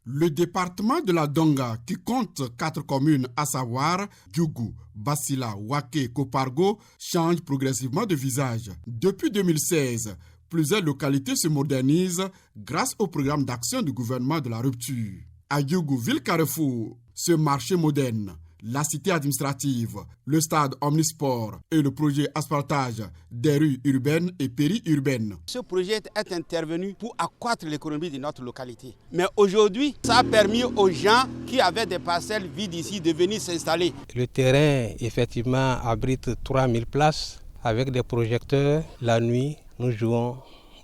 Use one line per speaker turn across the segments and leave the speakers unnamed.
Le département de la Donga, qui compte 4 communes, à savoir Djougou, Bassila, Waké, Kopargo, change progressivement de visage. Depuis 2016, plusieurs localités se modernisent grâce au programme d'action du gouvernement de la rupture. À Djougou, ville Carrefour, ce marché moderne, la cité administrative, le stade omnisport et le projet asphaltage des rues urbaines et périurbaines.
Ce projet est intervenu pour accroître l'économie de notre localité. Mais aujourd'hui, ça a permis aux gens qui avaient des parcelles vides ici de venir s'installer.
Le terrain, effectivement, abrite 3000 places. Avec des projecteurs, la nuit, nous jouons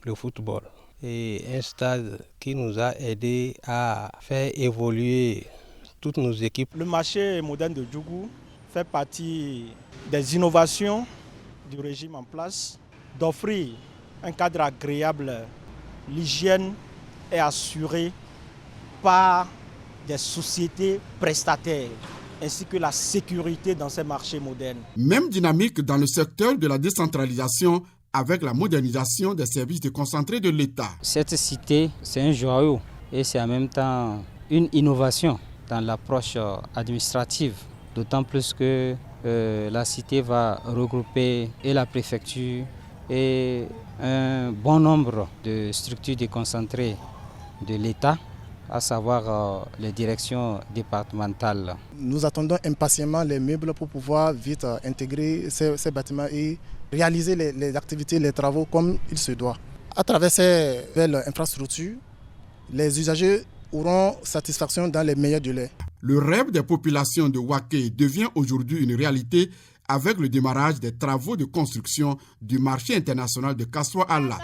le football. Et un stade qui nous a aidé à faire évoluer toutes nos équipes.
Le marché moderne de Djougou fait partie des innovations du régime en place, d'offrir un cadre agréable. L'hygiène est assurée par des sociétés prestataires, ainsi que la sécurité dans ces marchés modernes.
Même dynamique dans le secteur de la décentralisation avec la modernisation des services déconcentrés de l'État.
Cette cité, c'est un joyau et c'est en même temps une innovation dans l'approche administrative, d'autant plus que la cité va regrouper et la préfecture et un bon nombre de structures déconcentrées de l'État, à savoir les directions départementales.
Nous attendons impatiemment les meubles pour pouvoir vite intégrer ces bâtiments et réaliser les activités, les travaux comme il se doit. À travers ces belles infrastructures, les usagers auront satisfaction dans les meilleurs délais.
Le rêve des populations de Waké devient aujourd'hui une réalité avec le démarrage des travaux de construction du marché international de Kassoua-Allah.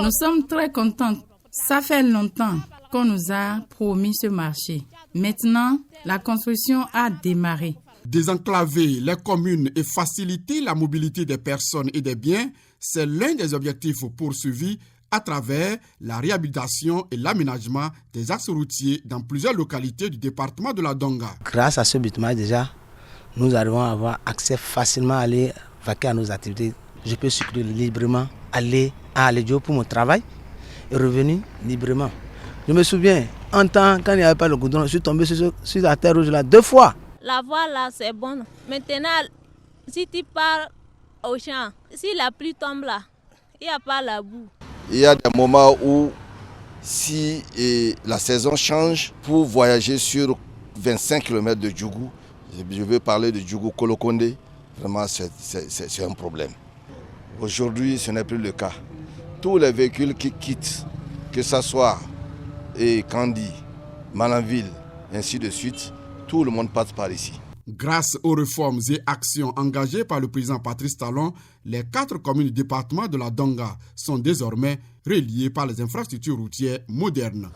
Nous sommes très contents. Ça fait longtemps qu'on nous a promis ce marché. Maintenant, la construction a démarré.
Désenclaver les communes et faciliter la mobilité des personnes et des biens, c'est l'un des objectifs poursuivis à travers la réhabilitation et l'aménagement des axes routiers dans plusieurs localités du département de la Donga.
Grâce à ce bâtiment déjà, nous arrivons à avoir accès facilement à aller vaquer à nos activités. Je peux circuler librement, aller à Alédio pour mon travail et revenir librement. Je me souviens, en temps, quand il n'y avait pas le goudron, je suis tombé sur la terre rouge là 2 fois.
La voie là, c'est bon. Maintenant, si tu pars au champ, si la pluie tombe là, il n'y a pas la boue.
Il y a des moments où, si la saison change, pour voyager sur 25 km de Djougou, je veux parler de Djougou-Kolokonde, vraiment c'est un problème. Aujourd'hui, ce n'est plus le cas. Tous les véhicules qui quittent, que ce soit Kandi, Malanville, ainsi de suite, tout le monde passe par ici.
Grâce aux réformes et actions engagées par le président Patrice Talon, les 4 communes du département de la Donga sont désormais reliées par les infrastructures routières modernes.